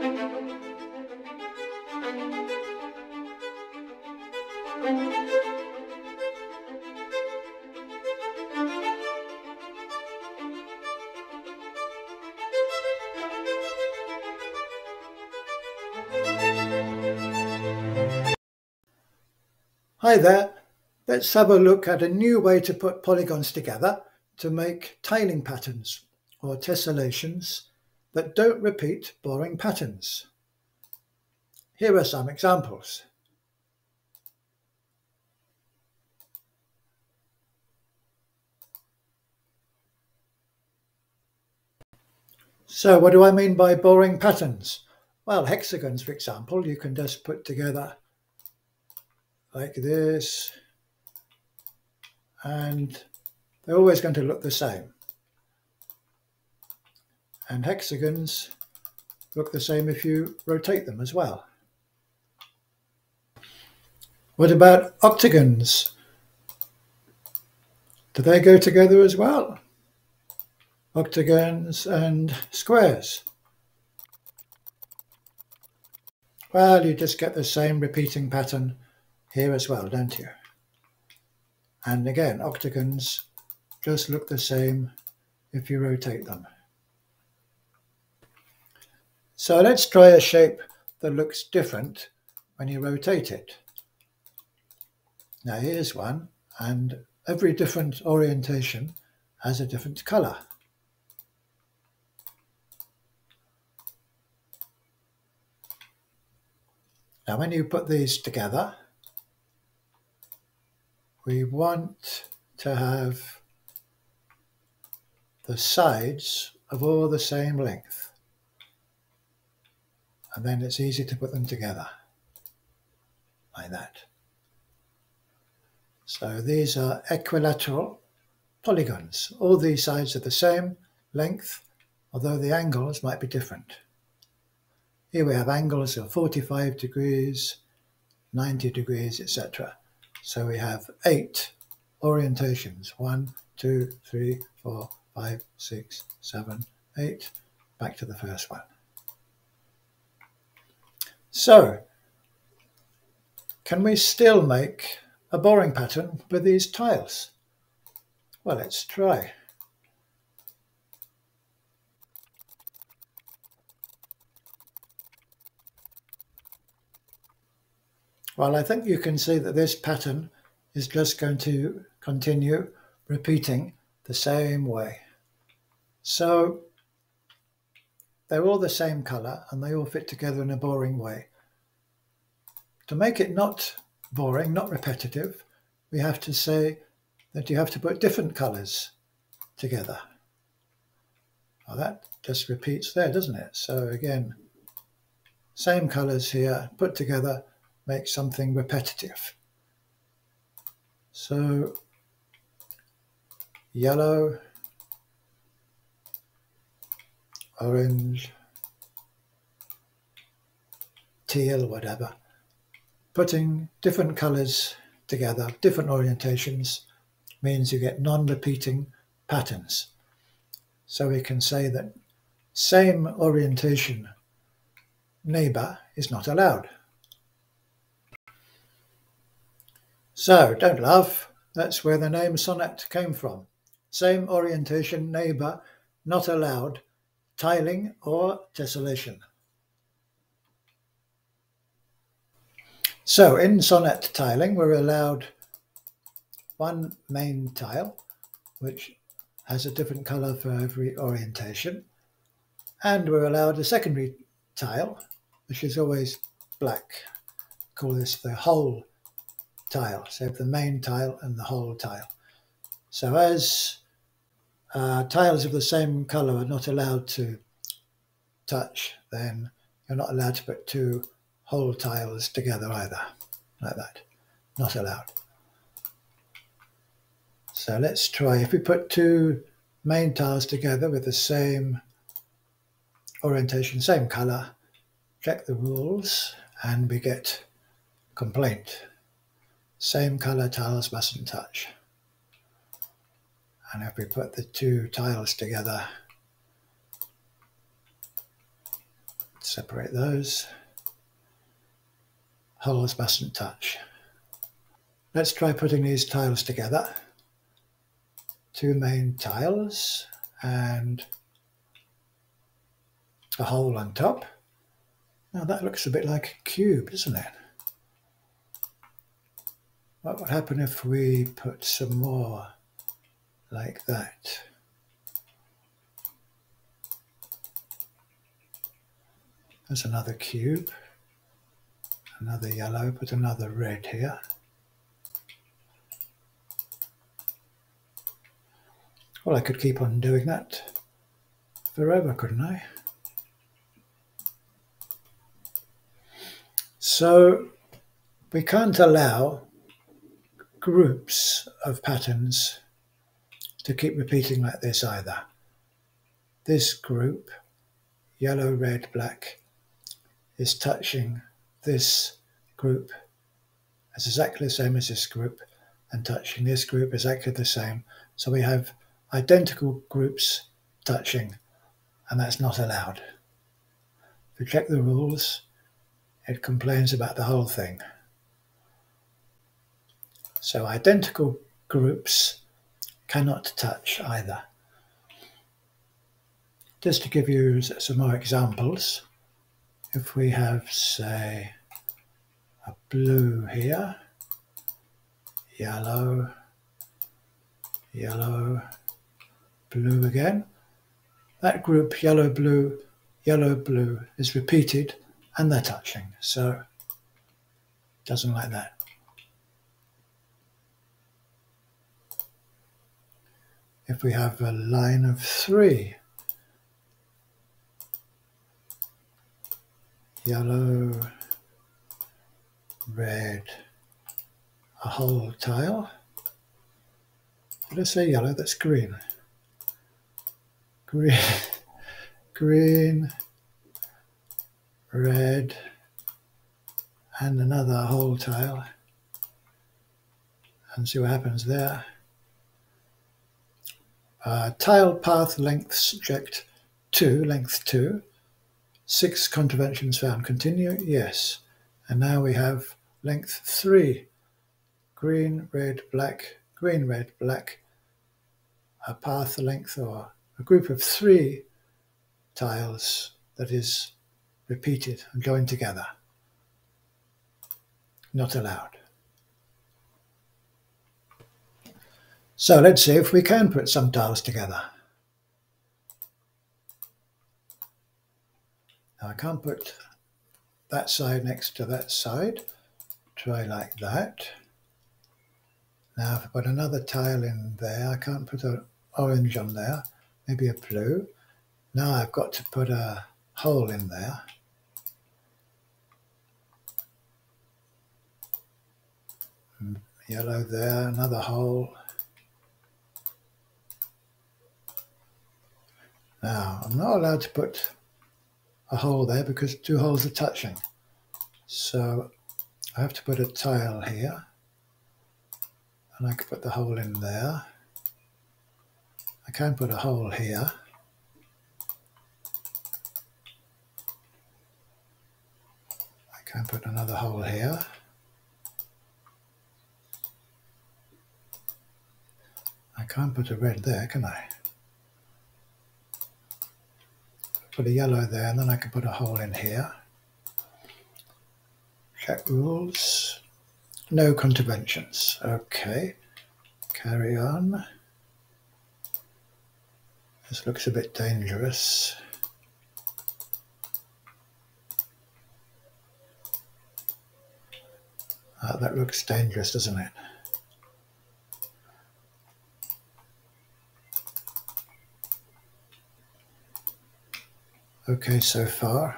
Hi there, let's have a look at a new way to put polygons together to make tiling patterns or tessellations that don't repeat boring patterns. Here are some examples. So what do I mean by boring patterns? Well, hexagons, for example, you can just put together like this, and they're always going to look the same. And hexagons look the same if you rotate them as well. What about octagons? Do they go together as well? Octagons and squares. Well, you just get the same repeating pattern here as well, don't you? And again, octagons just look the same if you rotate them. So let's try a shape that looks different when you rotate it. Now here's one, and every different orientation has a different colour. Now when you put these together, we want to have the sides of all the same length, and then it's easy to put them together like that. So these are equilateral polygons. All these sides are the same length, although the angles might be different. Here we have angles of 45 degrees, 90 degrees, etc. So we have 8 orientations. 1, 2, 3, 4, 5, 6, 7, 8. Back to the first one. So, can we still make a boring pattern with these tiles? Well, let's try. Well, I think you can see that this pattern is just going to continue repeating the same way. So they're all the same colour and they all fit together in a boring way. To make it not boring, not repetitive, we have to say that you have to put different colours together. Well, that just repeats there, doesn't it? So again, same colours here, put together, make something repetitive. So yellow, orange, teal, whatever. Putting different colours together, different orientations, means you get non-repeating patterns. So we can say that same orientation neighbour is not allowed. So don't laugh, that's where the name Sonnat came from. Same orientation neighbour not allowed, tiling or tessellation. So in Sonnat tiling we're allowed one main tile which has a different colour for every orientation, and we're allowed a secondary tile which is always black. Call this the whole tile, so the main tile and the whole tile. So as tiles of the same colour are not allowed to touch, then you're not allowed to put two whole tiles together either, like that. Not allowed. So let's try, if we put two main tiles together with the same orientation, same colour, check the rules, and we get complaint. Same colour tiles mustn't touch. And if we put the two tiles together, separate those. Holes mustn't touch. Let's try putting these tiles together. 2 main tiles and a hole on top. Now that looks a bit like a cube, doesn't it? What would happen if we put some more like that? There's another cube, another yellow, put another red here. Well, I could keep on doing that forever, couldn't I? So we can't allow groups of patterns to keep repeating like this either. This group, yellow, red, black, is touching this group as exactly the same as this group, and touching this group exactly the same. So we have identical groups touching, and that's not allowed. If you check the rules, it complains about the whole thing. So identical groups cannot touch either. Just to give you some more examples, if we have, say, a blue here, yellow, yellow, blue again, that group yellow, blue is repeated and they're touching, so it doesn't like that. If we have a line of 3, yellow, red, a whole tile. Did I say yellow? That's green. Green, green, red, and another whole tile. And see what happens there. Tile path length subject 2, length 2. 6 contraventions found. Continue? Yes. And now we have length 3. Green, red, black, green, red, black. A path length or a group of 3 tiles that is repeated and joined together. Not allowed. So let's see if we can put some tiles together. Now I can't put that side next to that side. Try like that. Now if I put another tile in there, I can't put an orange on there, maybe a blue. Now I've got to put a hole in there. Yellow there, another hole. Now I'm not allowed to put a hole there because 2 holes are touching. So I have to put a tile here. And I can put the hole in there. I can put a hole here. I can put another hole here. I can't put a red there, can I? Put a yellow there, and then I can put a hole in here. Check rules. No contraventions. Okay. Carry on. This looks a bit dangerous. That looks dangerous, doesn't it? Okay, so far.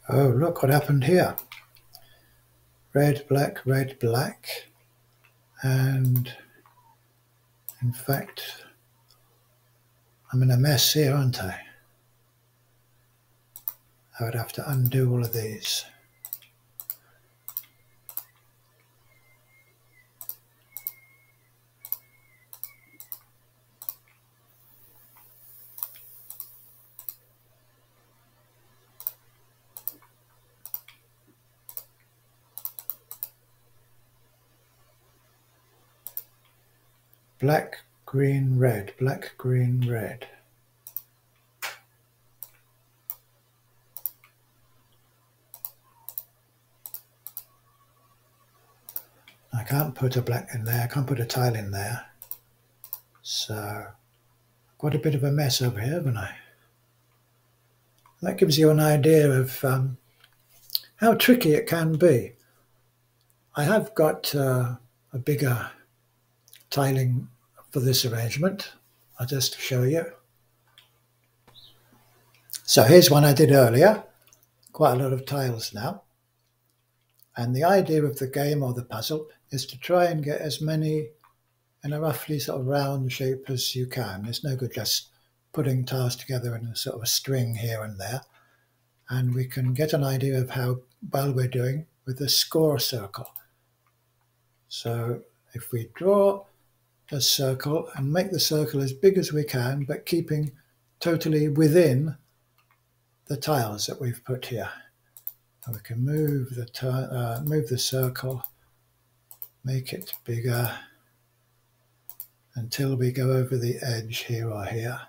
Oh, look what happened here. Red, black, and in fact, I'm in a mess here, aren't I? I would have to undo all of these. Black, green, red, black, green, red. I can't put a black in there, I can't put a tile in there. So, quite a bit of a mess over here, haven't I? That gives you an idea of how tricky it can be. I have got a bigger tiling for this arrangement. I'll just show you. So here's one I did earlier, quite a lot of tiles now. And the idea of the game or the puzzle is to try and get as many in a roughly sort of round shape as you can. It's no good just putting tiles together in a sort of a string here and there. And we can get an idea of how well we're doing with the score circle. So if we draw a circle and make the circle as big as we can, but keeping totally within the tiles that we've put here. And we can move the circle, make it bigger until we go over the edge here or here.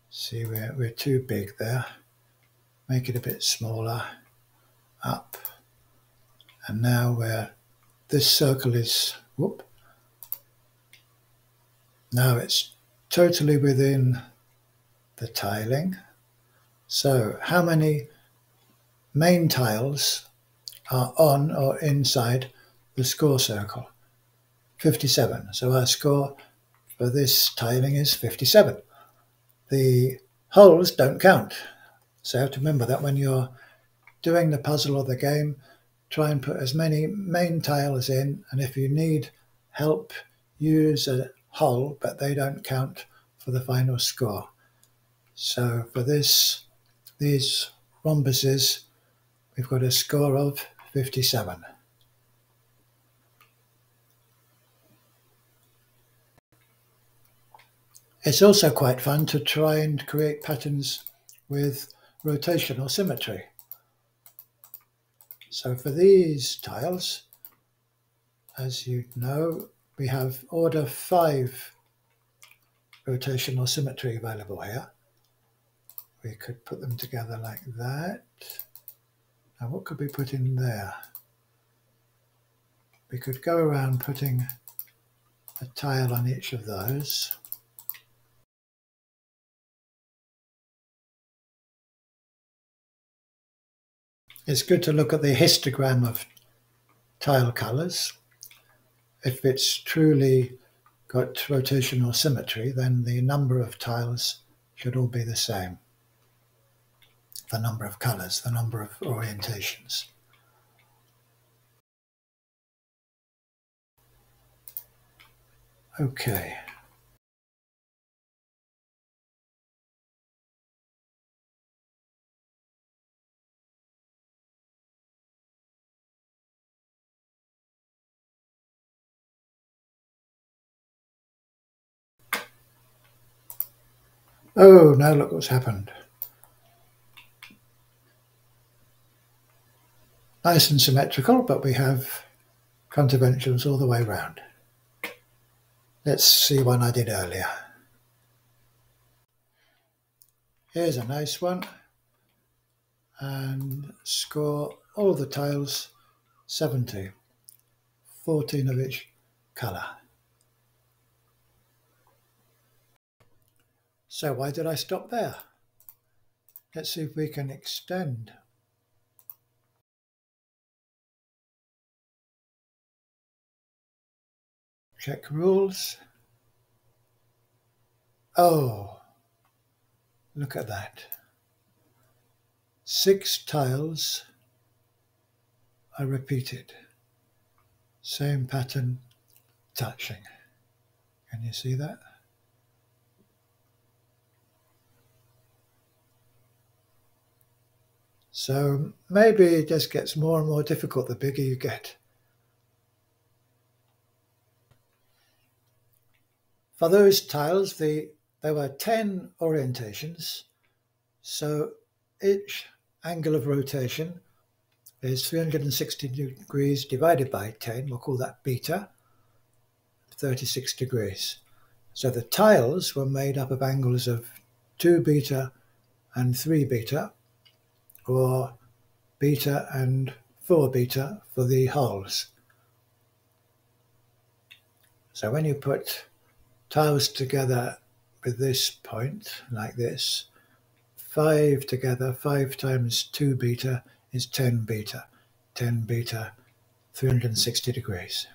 See, we're too big there. Make it a bit smaller, up. And now this circle is, now it's totally within the tiling. So how many main tiles are on or inside the score circle? 57. So our score for this tiling is 57. The holes don't count. So you have to remember that when you're doing the puzzle or the game, try and put as many main tiles in, and if you need help, use a hole, but they don't count for the final score. So for these rhombuses, we've got a score of 57. It's also quite fun to try and create patterns with rotational symmetry. So for these tiles, as you know, we have order 5 rotational symmetry available here. We could put them together like that. Now what could we put in there? We could go around putting a tile on each of those. It's good to look at the histogram of tile colours. If it's truly got rotational symmetry, then the number of tiles should all be the same. The number of colours, the number of orientations. Okay. Oh, now look what's happened. Nice and symmetrical, but we have contraventions all the way around. Let's see one I did earlier. Here's a nice one. And score all the tiles 70. 14 of each colour. So why did I stop there? Let's see if we can extend. Check rules. Oh, look at that. 6 tiles are repeated. Same pattern touching. Can you see that? So maybe it just gets more and more difficult the bigger you get. For those tiles, there were 10 orientations, so each angle of rotation is 360 degrees divided by 10, we'll call that beta, 36 degrees. So the tiles were made up of angles of 2 beta and 3 beta, or beta and 4 beta for the holes. So when you put tiles together with this point, like this, 5 together, 5 times 2 beta is 10 beta. 10 beta, 360 degrees.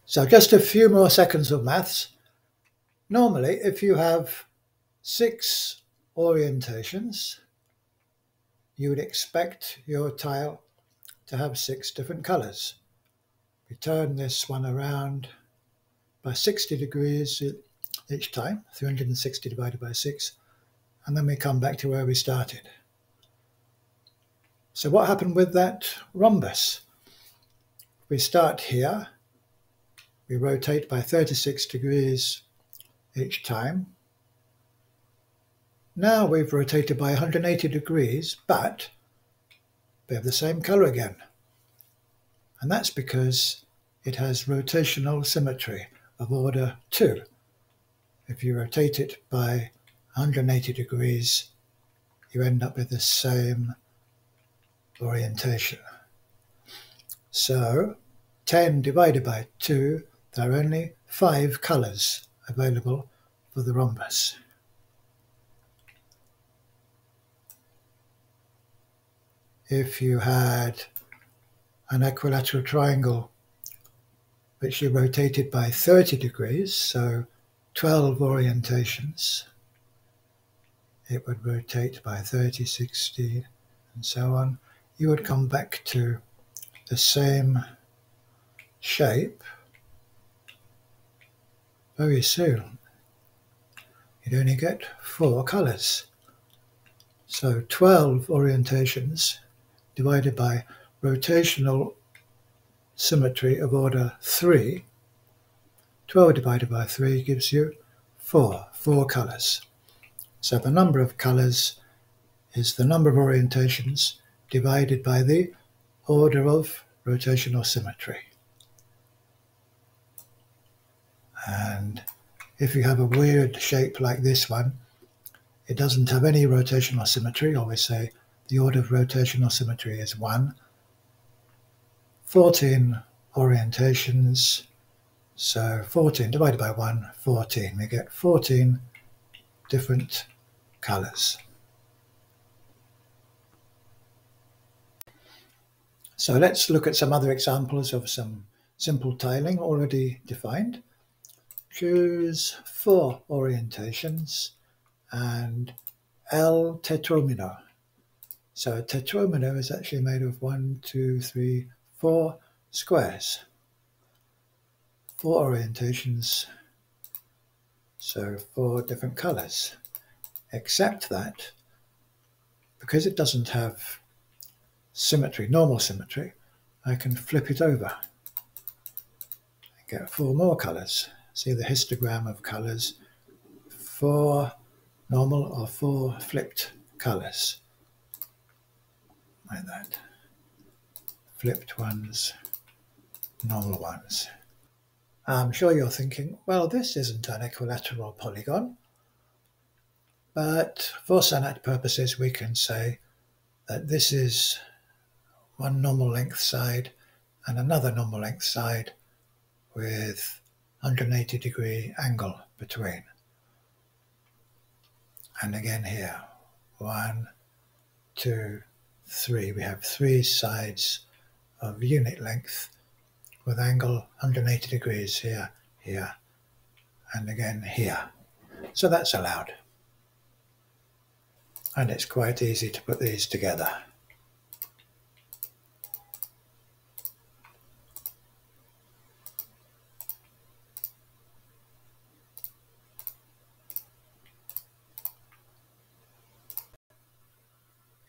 So just a few more seconds of maths. Normally, if you have 6 orientations, you would expect your tile to have 6 different colours. We turn this one around by 60 degrees each time, 360 divided by 6, and then we come back to where we started. So what happened with that rhombus? We start here, we rotate by 36 degrees each time. Now we've rotated by 180 degrees, but we have the same colour again. And that's because it has rotational symmetry of order 2. If you rotate it by 180 degrees, you end up with the same orientation. So 10 divided by 2, there are only 5 colours available for the rhombus. If you had an equilateral triangle which you rotated by 30 degrees, so 12 orientations, it would rotate by 30, 60, and so on. You would come back to the same shape very soon. You'd only get 4 colours. So 12 orientations divided by rotational symmetry of order 3, 12 divided by 3 gives you 4 colours. So the number of colours is the number of orientations divided by the order of rotational symmetry. And if you have a weird shape like this one, it doesn't have any rotational symmetry, or we say the order of rotational symmetry is 1. 14 orientations, so 14 divided by 1, 14. We get 14 different colours. So let's look at some other examples of some simple tiling already defined. Choose 4 orientations and L tetromino. So a tetromino is actually made of 1, 2, 3, 4 squares. 4 orientations, so 4 different colours. Except that, because it doesn't have symmetry, normal symmetry, I can flip it over and get 4 more colours. See the histogram of colours, 4 normal or 4 flipped colours, like that. Flipped ones, normal ones. I'm sure you're thinking, well, this isn't an equilateral polygon, but for Sonnat purposes we can say that this is one normal length side and another normal length side with 180 degree angle between. And again here, 1, 2, 3. We have 3 sides of unit length with angle 180 degrees here, here, and again here. So that's allowed. and it's quite easy to put these together.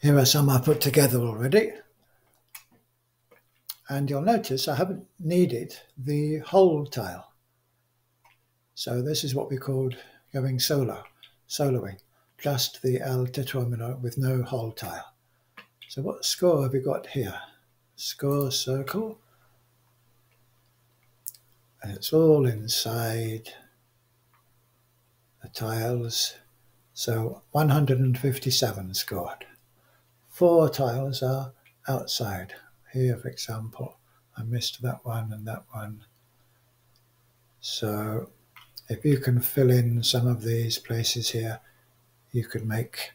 Here are some I put together already, and you'll notice I haven't needed the whole tile. So this is what we called going soloing, just the L tetromino with no whole tile. So what score have we got here? Score circle, and it's all inside the tiles. So 157 scored. 4 tiles are outside. Here, for example, I missed that one and that one. So if you can fill in some of these places here, you could make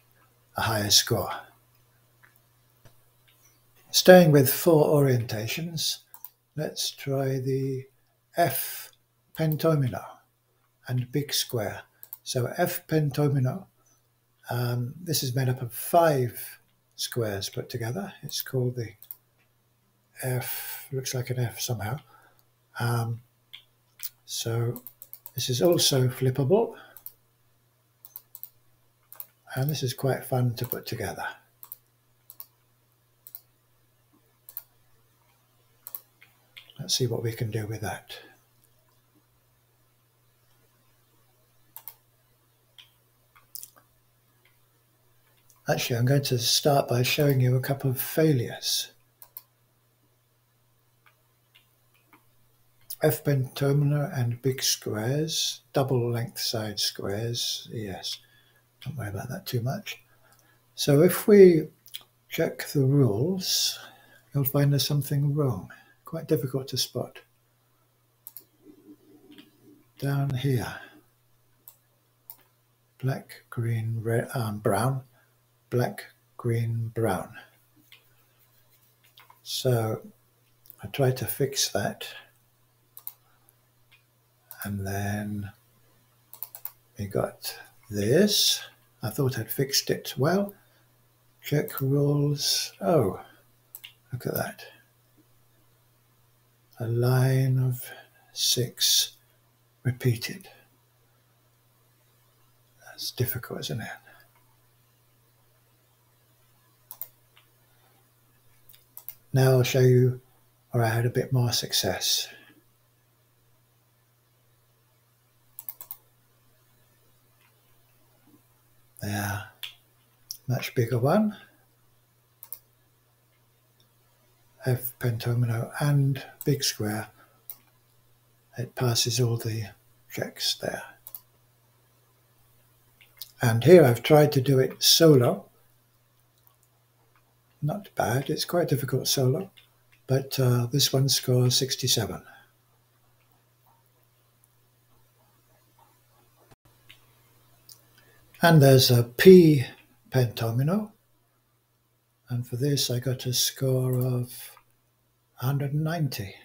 a higher score. Staying with 4 orientations, let's try the F pentomino and big square. So F pentomino, this is made up of 5 squares put together. It's called the F, looks like an F somehow. So this is also flippable, and this is quite fun to put together. Let's see what we can do with that. Actually, I'm going to start by showing you a couple of failures. F pentomino and big squares, double length side squares, yes, don't worry about that too much. So if we check the rules, you'll find there's something wrong, quite difficult to spot. Down here, black, green, red, brown, black, green, brown. So I try to fix that, and then we got this. I thought I'd fixed it well. Check rules. Oh, look at that. A line of 6 repeated. That's difficult, isn't it? Now I'll show you where I had a bit more success. There, much bigger one. F pentomino and big square. It passes all the checks there. And here I've tried to do it solo. Not bad, it's quite difficult solo, but this one scores 67. And there's a P pentomino, and for this I got a score of 190.